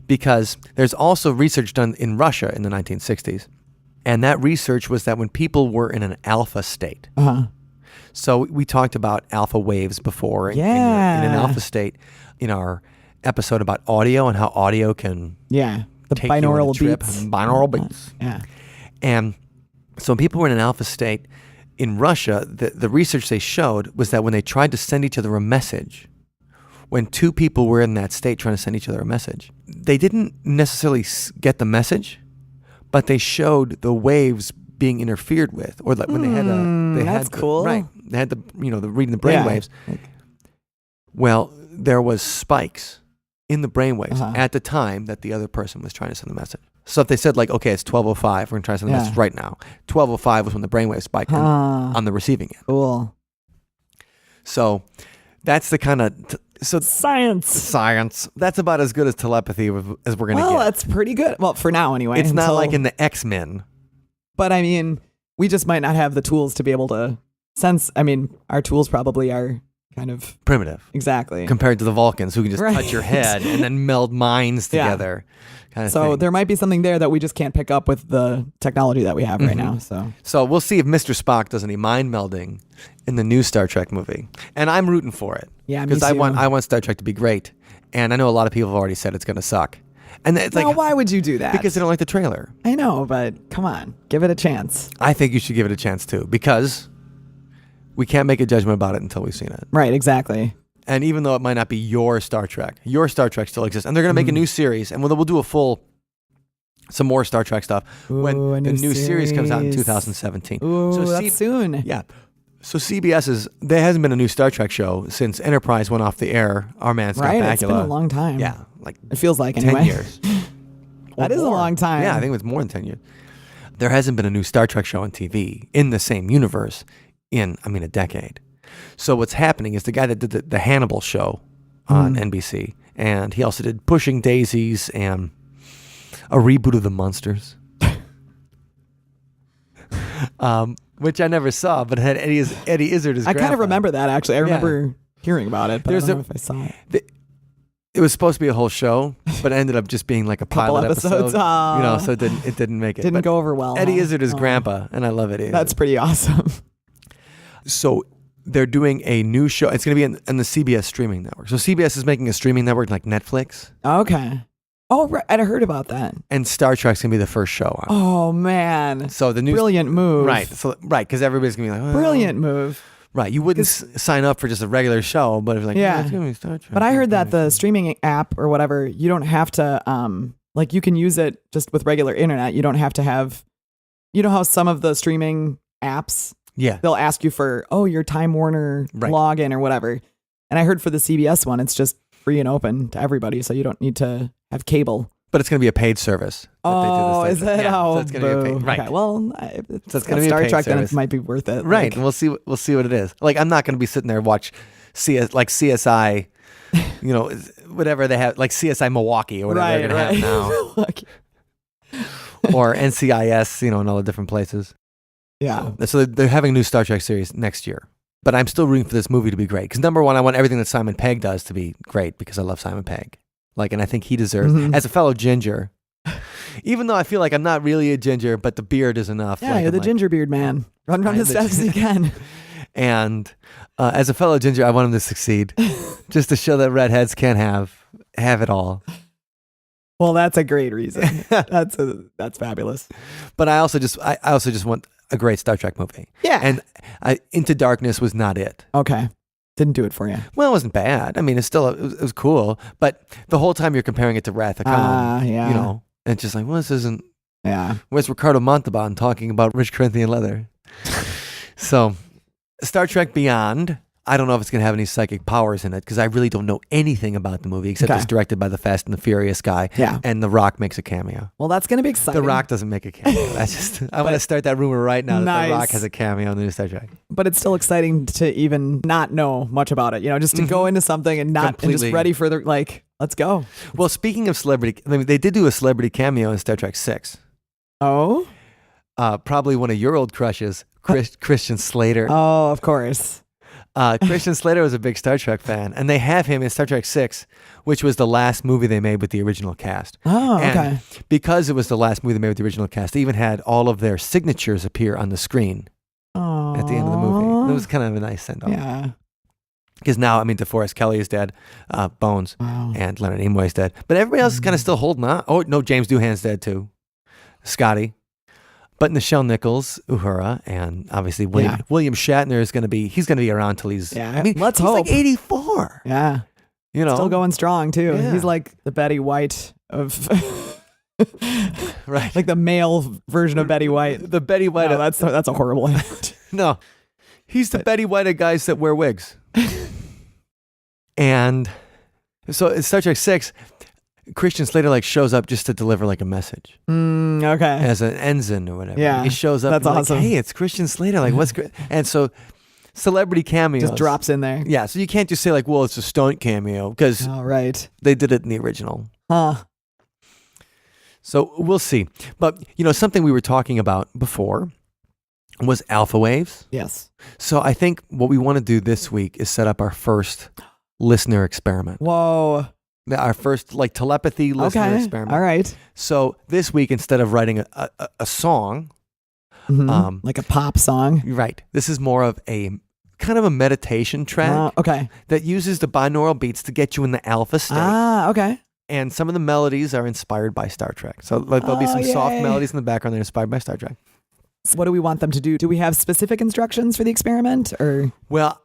because there's also research done in Russia in the 1960s. And that research was that when people were in an alpha state. So we talked about alpha waves before in an alpha state in our episode about audio and how audio can the binaural beats. Binaural beats. Yeah. And so when people were in an alpha state in Russia, the research they showed was that when they tried to send each other a message, when two people were in that state trying to send each other a message, they didn't necessarily get the message, but they showed the waves being interfered with, or like when that's cool. Right. They had the reading the brain waves. Well, there was spikes in the brainwaves at the time that the other person was trying to send the message. So if they said like, okay, it's 12:05, we're going to try to send the message right now. 12:05 was when the brainwave spiked on the receiving end. Cool. So that's the kind of... Science. That's about as good as telepathy as we're going to get. Well, that's pretty good. Well, for now anyway. It's not like in the X-Men. But I mean, we just might not have the tools to be able to sense. I mean, our tools probably are kind of primitive. Exactly. Compared to the Vulcans who can just touch your head and then meld minds together. Kind of so thing. There might be something there that we just can't pick up with the technology that we have right now. So we'll see if Mr. Spock does any mind melding in the new Star Trek movie. And I'm rooting for it. Yeah, because I want Star Trek to be great. And I know a lot of people have already said it's going to suck. And it's like, why would you do that? Because they don't like the trailer. I know, but come on, give it a chance. I think you should give it a chance too, because we can't make a judgment about it until we've seen it. Right, exactly. And even though it might not be your Star Trek still exists. And they're going to make a new series, and we'll do some more Star Trek stuff when the new series comes out in 2017. Ooh, so that's soon. Yeah. So there hasn't been a new Star Trek show since Enterprise went off the air. Our man Scott Right, Bakula. it's been a long time. Yeah, like It feels like 10 anyway. years. That is a more. long time. Yeah, I think it was more than 10 years. There hasn't been a new Star Trek show on TV in the same universe in, a decade. So what's happening is the guy that did the Hannibal show on NBC, and he also did Pushing Daisies and a reboot of The Munsters, which I never saw, but had Eddie Izzard as I kind grandpa. of remember that, actually. I remember hearing about it, but I don't know if I saw it. It was supposed to be a whole show, but it ended up just being like a Couple pilot episodes. episode. So it didn't make it. Didn't But go over well. Eddie huh? Izzard is Oh. grandpa, and I love Eddie Izzard. That's pretty awesome. So they're doing a new show. It's going to be in the CBS streaming network. So CBS is making a streaming network like Netflix, Okay. Oh, right. I heard about that. and Star Trek's going to be the first show on. Oh, man. So the new Brilliant move. right, because everybody's going to be like, well, Brilliant move. Right, you wouldn't sign up for just a regular show, but it's like, Yeah. it's going to be Star Trek. But I heard that the streaming app or whatever, you don't have to, like you can use it just with regular internet. You don't have to have, you know how some of the streaming apps, yeah, they'll ask you for, your Time Warner Right. login or whatever. And I heard for the CBS one, it's just free and open to everybody. So you don't need to have cable. but it's going to be a paid service. that they do Oh, this is thing. it? Yeah, Oh, so it's going to be a boo. paid, right? Okay, well, if it's So it's got gonna be a Star paid Trek, then service. it might be worth it. Right, Like, we'll see what it is. Like, I'm not going to be sitting there and watch CSI, whatever they have, like CSI Milwaukee or whatever they're going to have now, Like, or NCIS, in all the different places. yeah. So they're having a new Star Trek series next year. But I'm still rooting for this movie to be great. Because number one, I want everything that Simon Pegg does to be great because I love Simon Pegg. And I think he deserves, Mhm. as a fellow ginger, even though I feel like I'm not really a ginger, but the beard is enough. Yeah, you're the ginger beard man. Run I'm as the fast as you can. And as a fellow ginger, I want him to succeed, just to show that redheads can't have it all. Well, that's a great reason. That's fabulous. But I also just want a great Star Trek movie. Yeah. And Into Darkness was not it. Okay. Didn't do it for you. Well, it wasn't bad. It's still it was cool. But the whole time you're comparing it to Wrath of Khan, Yeah. and it's just like, well, this isn't. Yeah. Where's Ricardo Montalban talking about rich Corinthian leather? So, Star Trek Beyond. I don't know if it's going to have any psychic powers in it because I really don't know anything about the movie except Okay. it's directed by the Fast and the Furious guy. Yeah. And The Rock makes a cameo. Well, that's going to be exciting. The Rock doesn't make a cameo. That's just I want to start that rumor right now that Nice. The Rock has a cameo in the new Star Trek. But it's still exciting to even not know much about it. Just to go into something and not and Completely. just ready for the let's go. Well, speaking of celebrity, they did do a celebrity cameo in Star Trek 6. Oh. Probably one of your old crushes, Christian Slater. Oh, of course. Christian Slater was a big Star Trek fan, and they have him in Star Trek 6, which was the last movie they made with the original cast. Oh, And okay. because it was the last movie they made with the original cast, they even had all of their signatures appear on the screen Oh. at the end of the movie. It was kind of a nice send-off. Yeah. Because now, DeForest Kelly is dead, Bones, Wow. and Leonard Nimoy is dead. But everybody else is kind of still holding on. Oh, no, James Doohan's dead too. Scotty. But Nichelle Nichols, Uhura, and obviously William Shatner is going to be, he's going to be around till he's, Yeah. he's Let's hope. like 84. Yeah. You know, Still going strong too. Yeah. He's like the Betty White of right? like the male version of Betty White. The Betty White. No, that's a horrible image. No, he's the Betty White of guys that wear wigs. And so in Star Trek 6, Christian Slater shows up just to deliver a message Okay. as an ensign or whatever. Yeah, He shows up. that's and awesome. Hey, it's Christian Slater. What's great? And so celebrity cameos Just drops in there. Yeah, so you can't just say well, it's a stunt cameo because All right. they did it in the original. Huh. So we'll see. But something we were talking about before was alpha waves. Yes. So I think what we want to do this week is set up our first listener experiment. Whoa. Our first telepathy listener Okay. experiment. All right. So this week, instead of writing a song, Mhm. Like a pop song. right, this is more of a kind of a meditation track Okay. that uses the binaural beats to get you in the alpha state. Okay. And some of the melodies are inspired by Star Trek. So there'll be Oh, some soft yay. melodies in the background that are inspired by Star Trek. So what do we want them to do? Do we have specific instructions for the experiment or? Well,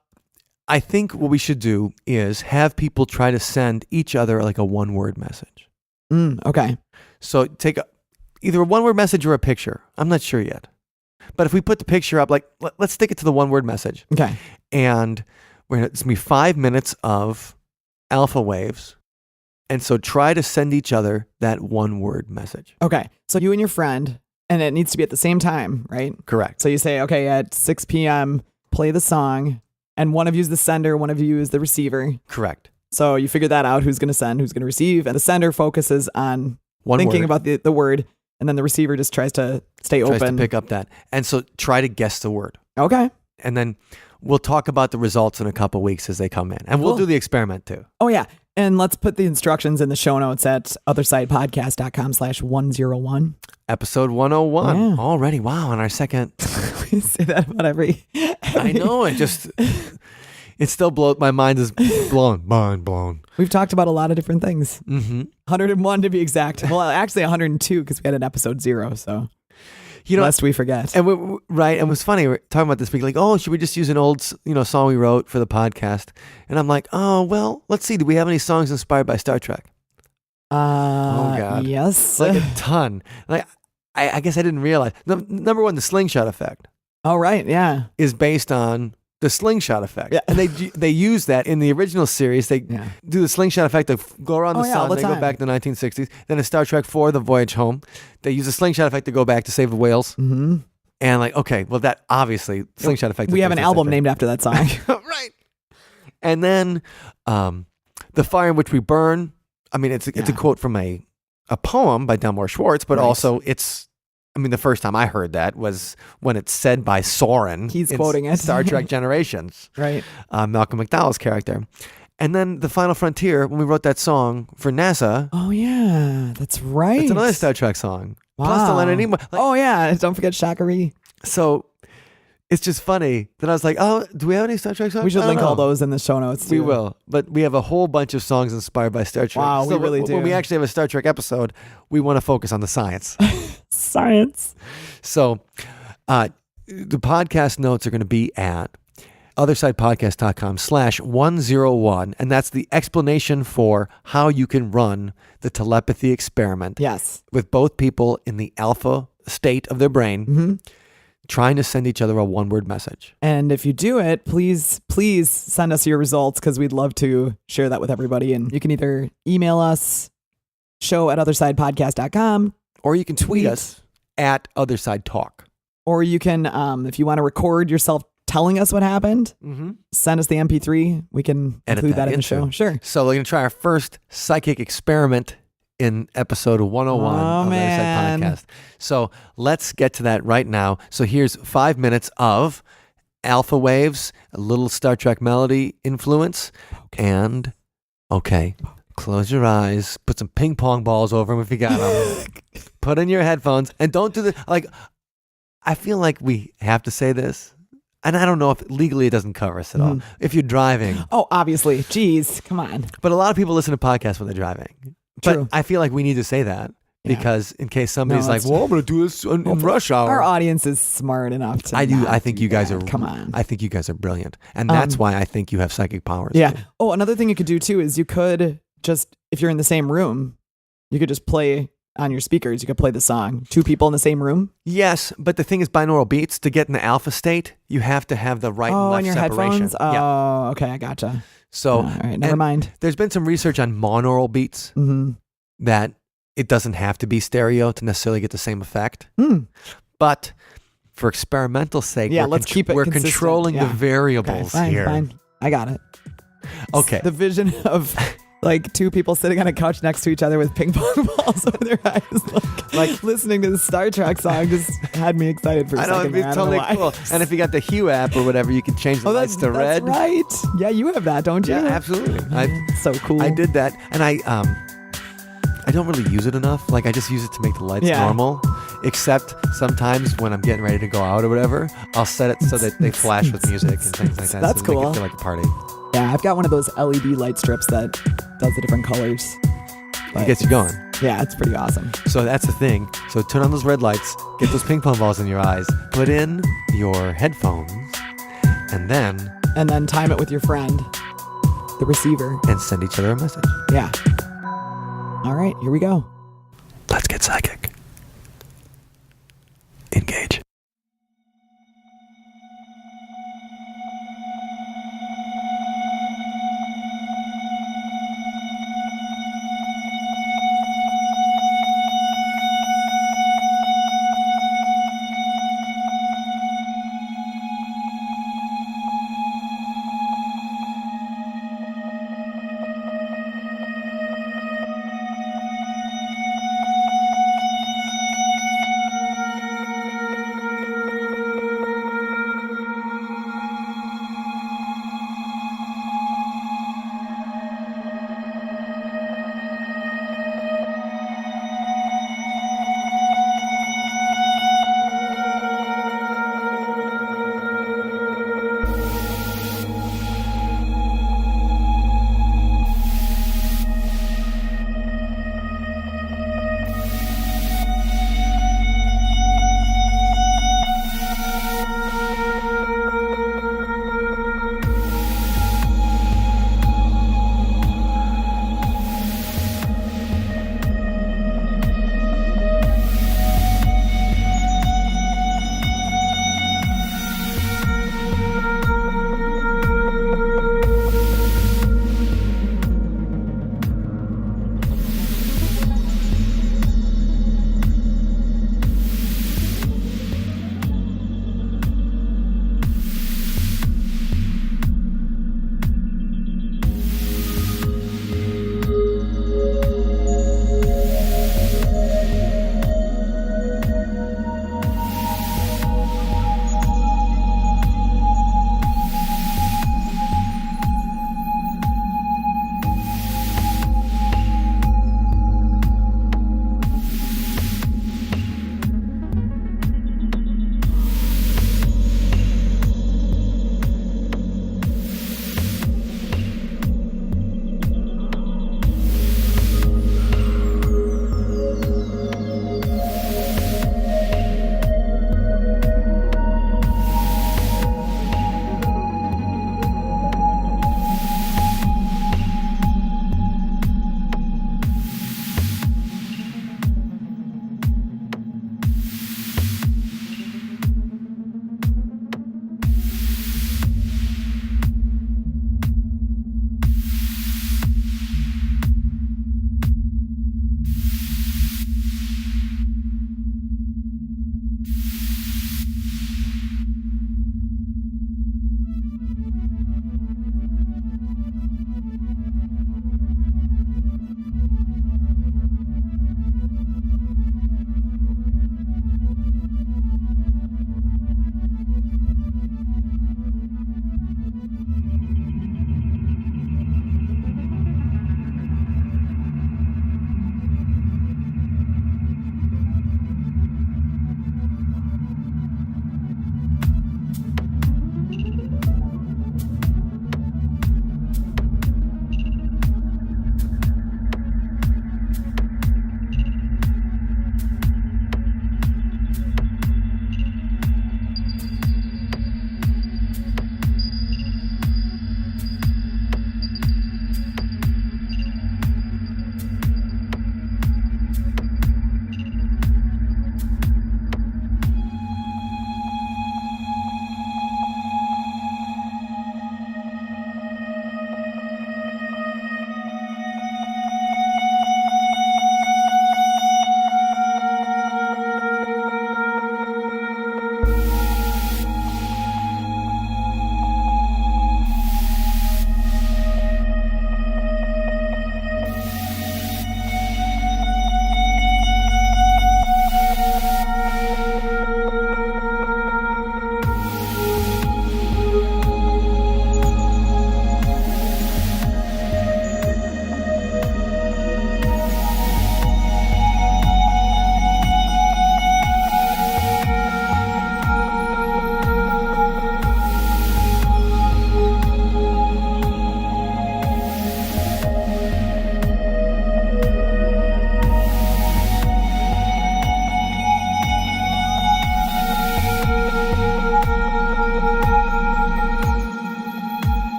I think what we should do is have people try to send each other a one-word message. Okay. So take either a one-word message or a picture. I'm not sure yet. But if we put the picture up, like let's stick it to the one word message. Okay. And it's going to be 5 minutes of alpha waves. And so try to send each other that one word message. Okay. So you and your friend, and it needs to be at the same time, right? Correct. So you say, okay, at 6 p.m., play the song, and one of you is the sender, one of you is the receiver. Correct. So you figure that out, who's going to send, who's going to receive, and the sender focuses on thinking word. about the word, and then the receiver just tries to stay Tries open. to pick up that. And so try to guess the word. Okay. And then we'll talk about the results in a couple weeks as they come in. And we'll Cool. do the experiment too. Oh, yeah. And let's put the instructions in the show notes at othersidepodcast.com/101. Episode 101 Yeah. already. Wow. On our second. We say that about every I know. It still blows. My mind is mind blown. We've talked about a lot of different things. Mm-hmm. 101 to be exact. Well, actually 102 because we had an episode 0. So You know, lest we forget. and right. And it was funny. We're talking about this week, like, oh, should we just use an old, song we wrote for the podcast? And I'm like, oh, well, let's see. Do we have any songs inspired by Star Trek? Oh, God. Yes. Like a ton. Like, I guess I didn't realize. Number one, the slingshot effect Oh, right. Yeah. is based on the slingshot effect. Yeah. And they use that in the original series. They Yeah. do the slingshot effect to go around the Oh, yeah, all sun. the They go time. back to the 1960s. Then in Star Trek 4, The Voyage Home, they use the slingshot effect to go back to save the whales. Mm-hmm. And like, okay, well, that obviously slingshot effect. We is have an based on album Star named after that song. Trek. Right. And then The Fire in Which We Burn. I mean, it's a Yeah. quote from a poem by Delmore Schwartz, but Right. also the first time I heard that was when it's said by Soren. He's in quoting it. Star Trek Generations, Right. Malcolm McDowell's character. And then The Final Frontier, when we wrote that song for NASA, Oh, yeah. That's right. it's another Star Trek song. Wow. Plus the Leonard Nimoy. Like, Oh, yeah. Don't forget Shakari. So it's just funny that I was like, oh, do we have any Star Trek songs? We should I don't link all know. those in the show notes. We too. will, but we have a whole bunch of songs inspired by Star Trek. Wow, we So really when we do. actually have a Star Trek episode, we want to focus on the science. Science. So the podcast notes are going to be at othersidepodcast.com/101, and that's the explanation for how you can run the telepathy experiment Yes. with both people in the alpha state of their brain, Mm-hmm. trying to send each other a one-word message. And if you do it, please send us your results because we'd love to share that with everybody. And you can either email us, show@othersidepodcast.com, Or you can tweet Tweet. us at Otherside Talk. or you can, if you want to record yourself telling us what happened, Mm-hmm. send us the MP3. We can Edit include that that in the into. show. Sure. So we're going to try our first psychic experiment in episode 101 Oh, of the man. Otherside Podcast. So let's get to that right now. So here's 5 minutes of alpha waves, a little Star Trek melody influence, and close your eyes, put some ping pong balls over them if you got them, put in your headphones, and don't do the, like, I feel like we have to say this, and I don't know if legally it doesn't cover us at all. If you're driving, Oh, obviously. Jeez. Come on. but a lot of people listen to podcasts when they're driving. True. But I feel like we need to say that Yeah. because in case somebody's No, like, that's- well, I'm going to do this in rush hour. Our audience is smart enough to. I do. not I think you guys that. are. Come on. I think you guys are brilliant, and that's why I think you have psychic powers. Yeah. too. Oh, another thing you could do too is you could just, if you're in the same room, you could just play on your speakers. You could play the song. 2 people in the same room. Yes, but the thing is, binaural beats to get in the alpha state, you have to have the right and Oh, left on your separation. headphones. Oh, Yeah. okay, I gotcha. So, All right, never and mind. There's been some research on monaural beats Mm-hmm. that it doesn't have to be stereo to necessarily get the same effect. Hmm. But for experimental sake, Yeah, we're let's keep it we're consistent. controlling the Yeah. Okay, variables fine, here. fine. I got it. Okay. The vision of like 2 people sitting on a couch next to each other with ping pong balls over their eyes, like listening to the Star Trek song, just had me excited for a I know, second. it'd be there. I don't totally know why. cool. And if you got the Hue app or whatever, you can change the Oh, lights that's to red. right. Yeah, you have that, don't you? Yeah, absolutely. So cool. I did that, and I don't really use it enough. Like I just use it to make the lights Yeah. normal. Except sometimes when I'm getting ready to go out or whatever, I'll set it so that they flash with music and things like that. That's so to make cool. it feel like a party. Yeah, I've got one of those LED light strips that does the different colors. It But gets you going. yeah, it's pretty awesome. So that's the thing. So turn on those red lights, get those ping pong balls in your eyes, put in your headphones, and And then time it with your friend, the receiver. send each other a message. Yeah. All right, here we go. Let's get psychic. Engage.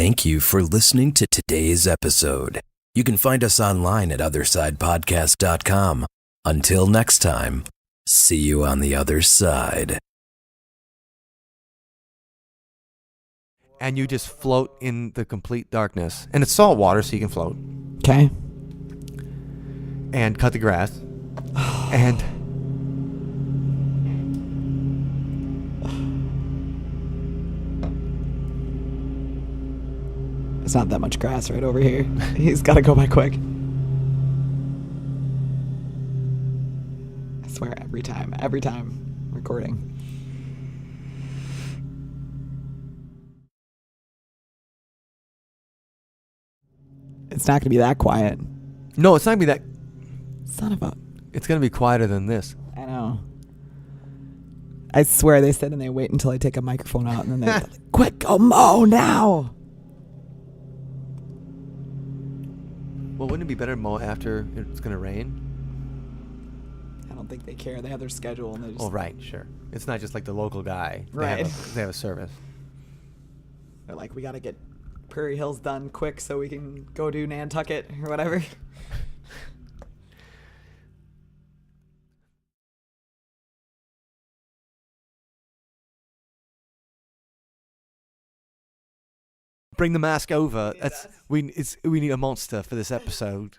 Thank you for listening to today's episode. You can find us online at OtherSidePodcast.com. Until next time, see you on the other side. And you just float in the complete darkness. And it's salt water, so you can float. Okay. And cut the grass. And There's not that much grass right over here. He's got to go by quick. I swear, every time recording. It's not going to be that quiet. no, it's not gonna be that. Son of a... It's gonna be quieter than this. I know. I swear they sit and they wait until I take a microphone out and then they're like, quick, go mow now. Well, wouldn't it be better to mow after it's gonna rain? I don't think they care. They have their schedule and they just... Oh, right, sure. It's not just like the local guy. Right. They have a service. They're like, we got to get Prairie Hills done quick so we can go do Nantucket or whatever. Bring the mask over. We need a monster for this episode.